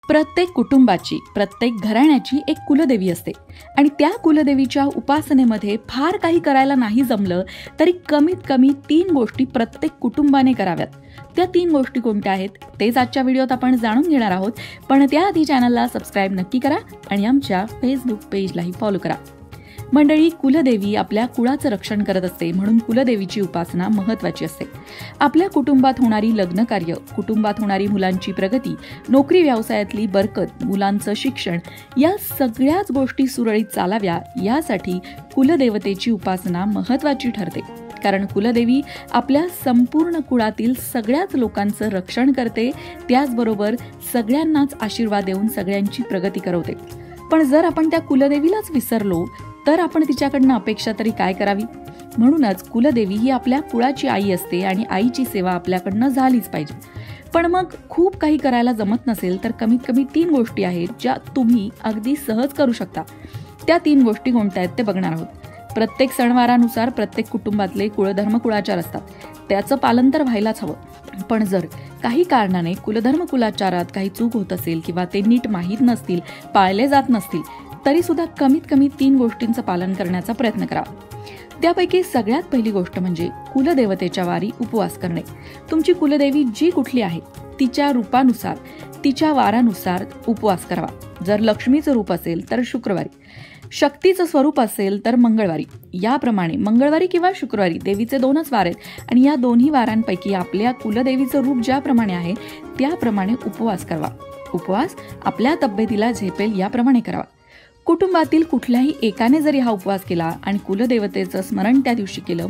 प्रत्येक कुटुंबाची, प्रत्येक घराण्याची एक कुलदेवी असते आणि त्या कुलदेवीच्या उपासनेमध्ये फार काही करायला नाही जमलं तरी कमीत कमी 3 गोष्टी प्रत्येक कुटुंबाने कराव्यात. त्या 3 गोष्टी कोणत्या आहेत तेच आजच्या व्हिडिओत आपण जाणून घेणार आहोत. पण त्याआधी चॅनलला सबस्क्राईब नक्की करा आणि आमच्या फेसबुक पेजलाही फॉलो करा. मंडळी, कुलदेवी आपल्या कुळाचं रक्षण करत असते, म्हणून कुलदेवीची उपासना महत्त्वाची असते. आपल्या कुटुंबात होणारी लग्नकार्य, कुटुंबात होणारी मुलांची प्रगती, नोकरी व्यवसायातली बरकत, मुलांचं शिक्षण या सगळ्याच गोष्टी सुरळीत चालाव्या यासाठी कुलदेवतेची उपासना महत्त्वाची ठरते. कारण कुलदेवी आपल्या संपूर्ण कुळातील सगळ्याच लोकांचं रक्षण करते, त्याचबरोबर सगळ्यांनाच आशीर्वाद देऊन सगळ्यांची प्रगती करवते. पण जर आपण त्या कुलदेवीलाच विसरलो तर आपण तिच्याकडनं अपेक्षा तरी काय करावी? म्हणूनच कुलदेवी ही आपल्या कुळाची आई असते आणि आईची सेवा आपल्याकडनं झालीच पाहिजे. पण मग खूप काही करायला जमत नसेल तर कमीत कमी 3 गोष्टी आहेत ज्या तुम्ही अगदी सहज करू शकता. त्या 3 गोष्टी कोणत्या आहेत ते बघणार आहोत. प्रत्येक सणवारानुसार प्रत्येक कुटुंबातले कुळधर्म कुळाचार असतात, त्याचं पालन तर व्हायलाच हवं. पण जर काही कारणाने कुलधर्म कुलाचारात काही चूक होत असेल किंवा ते नीट माहीत नसतील, पाळले जात नसतील तरी सुद्धा कमीत कमी 3 गोष्टींचं पालन करण्याचा प्रयत्न करा. त्यापैकी सगळ्यात पहिली गोष्ट म्हणजे कुलदेवतेच्या वारी उपवास करणे. तुमची कुलदेवी जी कुठली आहे तिच्या रूपानुसार, तिच्या वारानुसार उपवास करावा. जर लक्ष्मीचं रूप असेल तर शुक्रवारी, शक्तीचं स्वरूप असेल तर मंगळवारी. याप्रमाणे मंगळवारी किंवा शुक्रवारी देवीचे 2च वार आहेत आणि या दोन्ही वारांपैकी आपल्या कुलदेवीचं रूप ज्याप्रमाणे आहे त्याप्रमाणे उपवास करावा. उपवास आपल्या तब्येतीला झेपेल याप्रमाणे करावा. कुटुंबातील कुठल्याही एकाने जरी हा उपवास केला आणि कुलदेवतेचं स्मरण त्या दिवशी केलं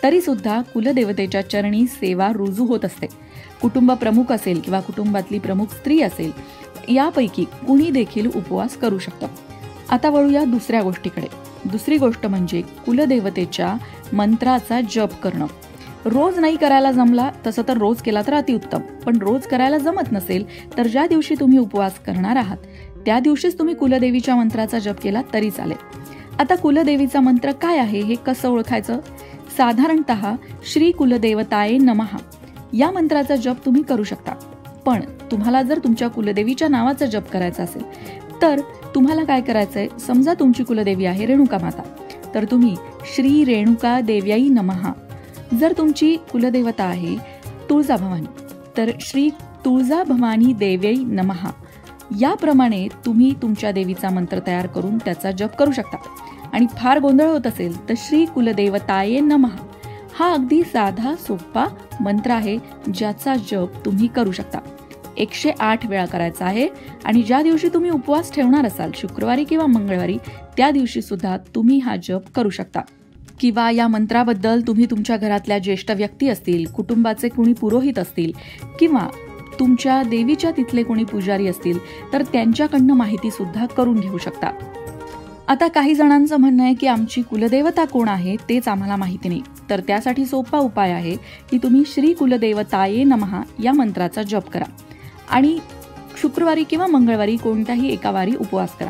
तरी सुद्धा कुलदेवतेच्या चरणी सेवा रुजू होत असते. कुटुंब प्रमुख असेल किंवा कुटुंबातली प्रमुख स्त्री असेल, यापैकी कुणी देखील उपवास करू शकतं. आता वळूया दुसऱ्या गोष्टीकडे. दुसरी गोष्ट म्हणजे कुलदेवतेच्या मंत्राचा जप करणं. रोज नाही करायला जमला तसं तर रोज केला तर अतिउत्तम, पण रोज करायला जमत नसेल तर ज्या दिवशी तुम्ही उपवास करणार आहात त्या दिवशीच तुम्ही कुलदेवीच्या मंत्राचा जप केला तरी चालेल. आता कुलदेवीचा मंत्र काय आहे हे कसं ओळखायचं? साधारणतः श्री कुलदेवताये नमः या मंत्राचा जप तुम्ही करू शकता. पण तुम्हाला जर तुमच्या कुलदेवीच्या नावाचा जप करायचा असेल तर तुम्हाला काय करायचंय? समजा तुमची कुलदेवी आहे रेणुका माता, तर तुम्ही श्री रेणुका देव्याई नमः. जर तुमची कुलदेवता आहे तुळजाभवानी तर श्री तुळजाभवानी देव्याई नमः. याप्रमाणे तुम्ही तुमच्या देवीचा मंत्र तयार करून त्याचा जप करू शकता. आणि फार गोंधळ होत असेल तर श्री कुलदेवताये नमः हा अगदी साधा सोपा मंत्र आहे ज्याचा जप तुम्ही करू शकता. 108 वेळा करायचा आहे आणि ज्या दिवशी तुम्ही उपवास ठेवणार असाल, शुक्रवारी किंवा मंगळवारी, त्या दिवशी सुद्धा तुम्ही हा जप करू शकता. किंवा या मंत्राबद्दल तुम्ही तुमच्या घरातल्या ज्येष्ठ व्यक्ती असतील, कुटुंबाचे कोणी पुरोहित असतील किंवा तुमच्या देवीच्या तिथले कोणी पुजारी असतील तर त्यांच्याकडनं माहिती सुद्धा करून घेऊ शकता. आता काही जणांचं म्हणणं आहे की आमची कुलदेवता कोण आहे तेच आम्हाला माहिती नाही, तर त्यासाठी सोपा उपाय आहे की तुम्ही श्री कुलदेवताये नमः या मंत्राचा जप करा आणि शुक्रवारी किंवा मंगळवारी कोणत्याही एका वारी उपवास करा.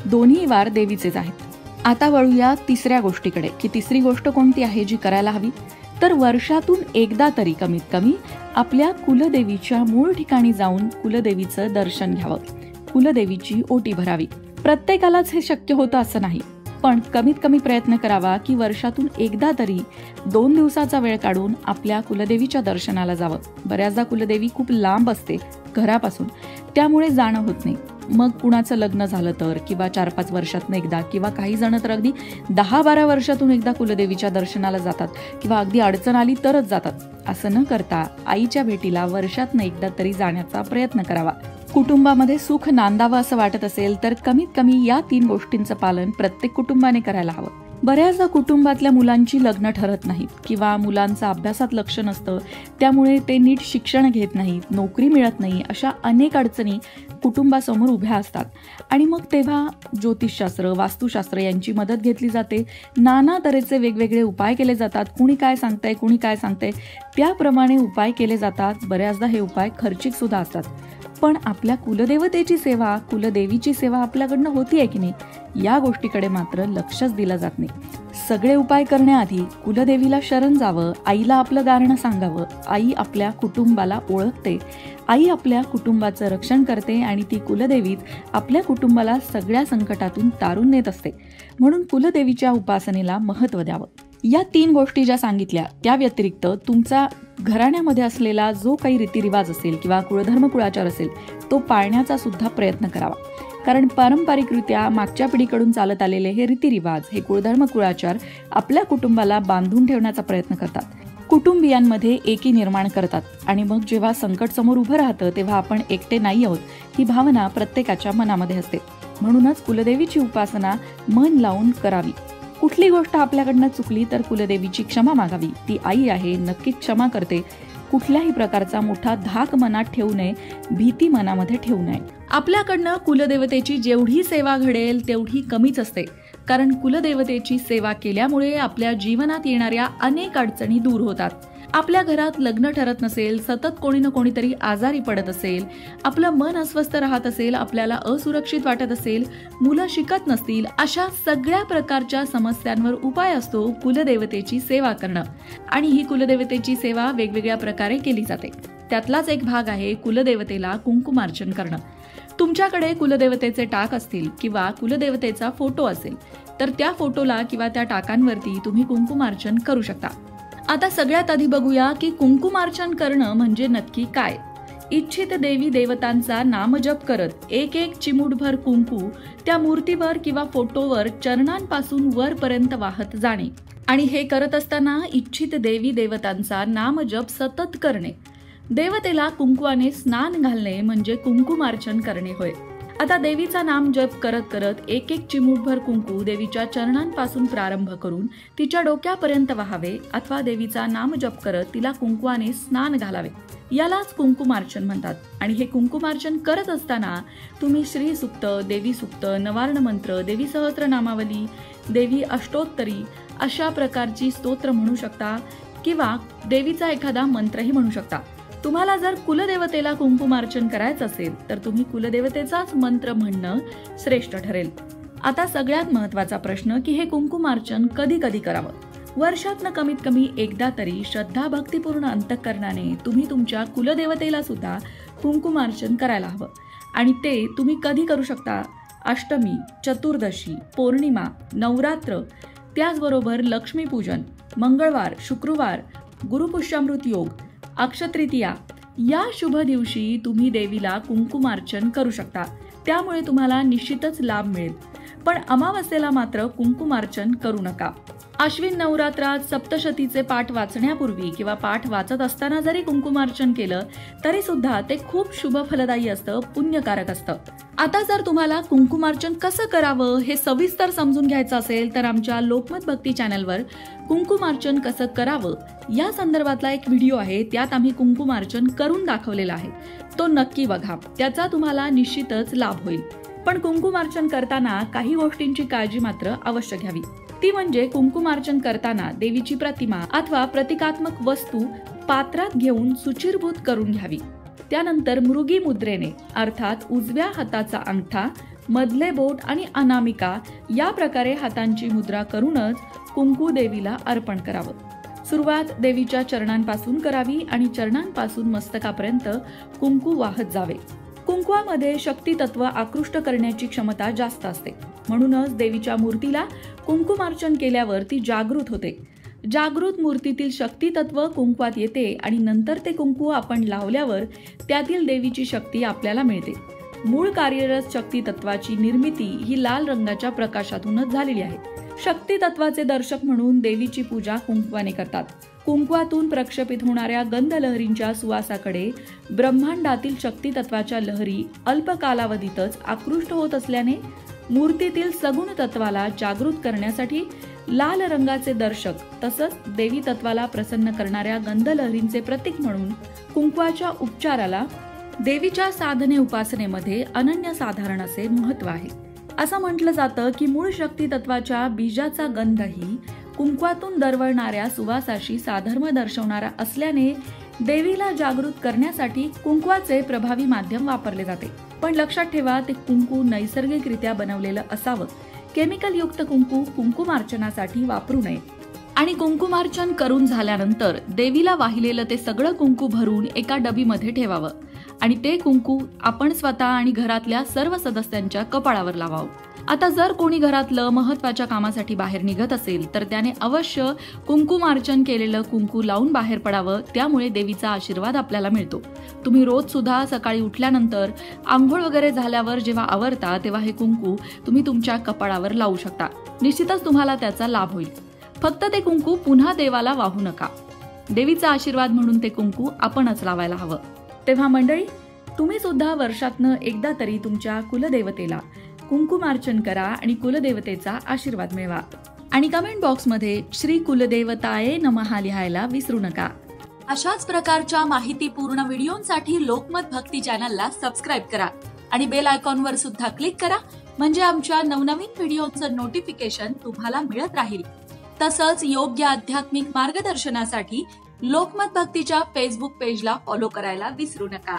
दोन्ही वार देवीचेच आहेत. आता वळूया तिसऱ्या गोष्टीकडे की तिसरी गोष्ट कोणती आहे जी करायला हवी? तर वर्षातून एकदा तरी कमीत कमी आपल्या कुलदेवीच्या मूळ ठिकाणी जाऊन कुलदेवीचं दर्शन घ्यावं, कुलदेवीची ओटी भरावी. प्रत्येकालाच हे शक्य होतं असं नाही, पण कमीत कमी प्रयत्न करावा की वर्षातून एकदा तरी 2 दिवसाचा वेळ काढून आपल्या कुलदेवीच्या दर्शनाला जावं. बऱ्याचदा कुलदेवी खूप लांब असते घरापासून, त्यामुळे जाणं होत नाही. मग कुणाचं लग्न झालं तर किंवा 4-5 वर्षातून एकदा किंवा काही जण तर अगदी 10-12 वर्षातून एकदा कुलदेवीच्या दर्शनाला जातात किंवा अगदी अडचण आली तरच जातात. असं न करता आईच्या भेटीला वर्षातून एकदा तरी जाण्याचा प्रयत्न करावा. कुटुंबामध्ये सुख नांदावं असं वाटत असेल तर कमीत कमी या 3 गोष्टींचं पालन प्रत्येक कुटुंबाने करायला हवं. बऱ्याचदा कुटुंबातल्या मुलांची लग्न ठरत नाहीत किंवा मुलांचं अभ्यासात लक्ष नसतं, त्यामुळे ते नीट शिक्षण घेत नाहीत, नोकरी मिळत नाही, अशा अनेक अडचणी कुटुंबासमोर उभ्या असतात. आणि मग तेव्हा ज्योतिषशास्त्र, वास्तुशास्त्र यांची मदत घेतली जाते. नाना तऱ्हेचे वेगवेगळे उपाय केले जातात. कुणी काय सांगतंय, कुणी काय सांगतंय, त्याप्रमाणे उपाय केले जातात. बऱ्याचदा हे उपाय खर्चिक सुद्धा असतात. पण आपल्या कुलदेवतेची सेवा, कुलदेवीची सेवा आपल्याकडनं होतीये की नाही या गोष्टीकडे मात्र लक्षच दिलं जात नाही. सगळे उपाय करण्याआधी कुलदेवीला शरण जावं, आईला आपलं गारणं सांगावं. आई आपल्या कुटुंबाला ओळखते, आई आपल्या कुटुंबाचं रक्षण करते आणि ती कुलदेवीच आपल्या कुटुंबाला सगळ्या संकटातून तारून नेत असते. म्हणून कुलदेवीच्या उपासनेला महत्त्व द्यावं. या 3 गोष्टी ज्या सांगितल्या त्या व्यतिरिक्त तुमचा घराण्यामध्ये असलेला जो काही रीतिरिवाज असेल किंवा कुळधर्म कुळाचार असेल तो पाळण्याचा सुद्धा प्रयत्न करावा. कारण पारंपरिकरित्या मागच्या पिढीकडून चालत आलेले हे रीतिरिवाज, हे कुळधर्म कुळाचार आपल्या कुटुंबाला बांधून ठेवण्याचा प्रयत्न करतात, कुटुंबियांमध्ये एकी निर्माण करतात. आणि मग जेव्हा संकट समोर उभं राहतं तेव्हा आपण एकटे नाही आहोत ही भावना प्रत्येकाच्या मनामध्ये असते. म्हणूनच कुलदेवीची उपासना मन लावून करावी. कुठली गोष्ट आपल्याकडनं चुकली तर कुलदेवीची क्षमा मागावी. ती आई आहे, नक्कीच क्षमा करते. कुठल्याही प्रकारचा मोठा धाक मनात ठेवू नये, भीती मनामध्ये ठेवू नये. आपल्याकडनं कुलदेवतेची जेवढी सेवा घडेल तेवढी कमीच असते. कारण कुलदेवतेची सेवा केल्यामुळे आपल्या जीवनात येणाऱ्या अनेक अडचणी दूर होतात. आपल्या घरात लग्न ठरत नसेल, सतत कोणी ना कोणीतरी आजारी पडत असेल, आपलं मन अस्वस्थ राहत असेल, आपल्याला असुरक्षित वाटत असेल, मुलं शिकत नसतील, अशा सगळ्या प्रकारच्या समस्यांवर उपाय असतो कुलदेवतेची सेवा करणं. आणि ही कुलदेवतेची सेवा वेगवेगळ्या प्रकारे केली जाते. त्यातलाच एक भाग आहे कुलदेवतेला कुंकुमार्चन करणं. तुमच्याकडे कुलदेवतेचे टाक असतील किंवा कुलदेवतेचा फोटो असेल तर त्या फोटोला किंवा त्या टाकांवरती तुम्ही कुंकुमार्चन करू शकता. आता सगळ्यात आधी बघूया की कुंकुमार्चन करणं म्हणजे नक्की काय. इच्छित देवी देवतांचा नामजप करत एक चिमूटभर कुंकू त्या मूर्तीवर किंवा फोटोवर चरणांपासून वरपर्यंत वाहत जाणे आणि हे करत असताना इच्छित देवी देवतांचा नामजप सतत करणे. देवतेला कुंकवाने स्नान घालणे म्हणजे कुंकुमार्चन करणे होय. आता देवीचा नाम जप करत करत एक चिमूटभर कुंकू देवीच्या चरणांपासून प्रारंभ करून तिच्या डोक्यापर्यंत वाहावे अथवा देवीचा नाम जप करत तिला कुंकवाने स्नान घालावे. यालाच कुंकुमार्चन म्हणतात. आणि हे कुंकुमार्चन करत असताना तुम्ही श्री सुक्त, देवी सुक्त, नवार्ण मंत्र, देवी सहस्रनामावली, देवी अष्टोत्तरी अशा प्रकारची स्तोत्र म्हणू शकता किंवा देवीचा एखादा मंत्रही म्हणू शकता. तुम्हाला जर कुलदेवतेला कुंकुमार्चन करायचं असेल तर तुम्ही कुलदेवतेचाच मंत्र म्हणणं श्रेष्ठ ठरेल. आता सगळ्यात महत्त्वाचा प्रश्न की हे कुंकुमार्चन कधी कधी करावं. वर्षातनं कमीत कमी एकदा तरी श्रद्धा भक्तिपूर्ण अंतःकरणाने तुम्ही तुमच्या कुलदेवतेला सुद्धा कुंकुमार्चन करायला हवं. आणि ते तुम्ही कधी करू शकता. अष्टमी, चतुर्दशी, पौर्णिमा, नवरात्र, त्याचबरोबर लक्ष्मीपूजन, मंगळवार, शुक्रवार, गुरुपुष्यामृत योग, अक्षतृतीया या शुभ दिवशी तुम्ही देवीला कुंकुमार्चन करू शकता. त्यामुळे तुम्हाला निश्चितच लाभ मिळेल. पण अमावस्येला मात्र कुंकुमार्चन करू नका. आश्विन नवरात्रात सप्तशतीचे पाठ वाचण्यापूर्वी किंवा पाठ वाचत असताना जरी कुंकुमार्चन केलं तरी सुद्धा ते खूप शुभ फलदायी असतं, पुण्यकारक असतं. आता जर तुम्हाला कुंकुमार्चन कसं करावं हे सविस्तर समजून घ्यायचं असेल तर आमच्या लोकमत भक्ती चॅनलवर कुंकुमार्चन कसं करावं या संदर्भातला एक व्हिडिओ आहे. त्यात आम्ही कुंकुमार्चन करून दाखवलेला आहे. तो नक्की बघा, त्याचा तुम्हाला निश्चितच लाभ होईल. पण कुंकुमार्चन करताना काही गोष्टींची काळजी मात्र अवश्य घ्यावी. ती म्हणजे कुंकुमार्चन करताना देवीची प्रतिमा अथवा प्रतिकात्मक वस्तू पात्रात घेऊन सुचिरभूत करून घ्यावी. त्यानंतर मृगी मुद्रेने अर्थात उजव्या हाताचा अंगठा, मधले बोट आणि अनामिका या प्रकारे हातांची मुद्रा करूनच कुंकू देवीला अर्पण करावं. सुरुवात देवीच्या चरणांपासून करावी आणि चरणांपासून मस्तकापर्यंत कुंकू वाहत जावे. कुंकवामध्ये शक्ती तत्व आकृष्ट करण्याची क्षमता जास्त असते. म्हणूनच देवीच्या मूर्तीला कुंकुमार्चन केल्यावर ती जागृत होते. जागृत मूर्तीतील शक्ती तत्व कुंकवात येते आणि नंतर ते कुंकू आपण लावल्यावर त्यातील देवीची शक्ती आपल्याला मिळते. मूळ कार्यरत शक्ती तत्वाची निर्मिती ही लाल रंगाच्या प्रकाशातूनच झालेली आहे. शक्ती तत्वाचे दर्शक म्हणून देवीची पूजा कुंकवाने करतात. कुंकवातून प्रक्षेपित होणाऱ्या गंध लहरींच्या सुवासाकडे ब्रह्मांडातील शक्ती तत्वाच्या लहरी अल्प कालावधीतच आकृष्ट होत असल्याने मूर्तीतील सगुण तत्वाला जागृत करण्यासाठी लाल रंगाचे दर्शक तसंच देवी तत्वाला प्रसन्न करणाऱ्या गंध लहरींचे प्रतीक म्हणून कुंकवाच्या उपचाराला देवीच्या साधने उपासनेमध्ये अनन्यसाधारण असे महत्त्व आहे. असं म्हटलं जातं की मूळ शक्ती तत्वाच्या बीजाचा गंधही कुंकवातून दरवळणाऱ्या सुवासाशी साधर्म्य दर्शवणारा असल्याने देवीला जागृत करण्यासाठी कुंकवाचे प्रभावी माध्यम वापरले जाते. पण लक्षात ठेवा, ते कुंकू नैसर्गिकरित्या बनवलेलं असावं. केमिकलयुक्त कुंकू कुंकुमार्चनासाठी वापरू नये. आणि कुंकुमार्चन करून झाल्यानंतर देवीला वाहिलेलं ते सगळं कुंकू भरून एका डबीमध्ये ठेवावं आणि ते कुंकू आपण स्वतः आणि घरातल्या सर्व सदस्यांच्या कपाळावर लावावं. आता जर कोणी घरातलं महत्त्वाच्या कामासाठी बाहेर निघत असेल तर त्याने अवश्य कुंकुमार्चन केलेलं कुंकू लावून बाहेर पडावं. त्यामुळे देवीचा आशीर्वाद आपल्याला मिळतो. तुम्ही रोज सुद्धा सकाळी उठल्यानंतर आंघोळ वगैरे झाल्यावर जेव्हा आवरता तेव्हा हे कुंकू तुम्ही तुमच्या कपाळावर लावू शकता. निश्चितच तुम्हाला त्याचा लाभ होईल. फक्त ते कुंकू पुन्हा देवाला वाहू नका. देवीचा आशीर्वाद म्हणून ते कुंकू आपणच लावायला हवं. तेव्हा मंडळी, तुम्ही सुद्धा वर्षातनं एकदा तरी तुमच्या कुलदेवतेला कुंकुमार्चन करा आणि कुलदेवतेचा आशीर्वाद मिळवा. आणि कमेंट बॉक्समध्ये श्री कुलदेवताये नमः लिहायला विसरू नका. अशाच प्रकारच्या माहितीपूर्ण व्हिडिओंसाठी लोकमत भक्ती चॅनलला सबस्क्राईब करा आणि बेल आयकॉनवर सुद्धा क्लिक करा, म्हणजे आमच्या नवनवीन व्हिडिओचं नोटिफिकेशन तुम्हाला मिळत राहील. तसंच योग्य आध्यात्मिक मार्गदर्शनासाठी लोकमत भक्तीच्या फेसबुक पेजला फॉलो करायला विसरू नका.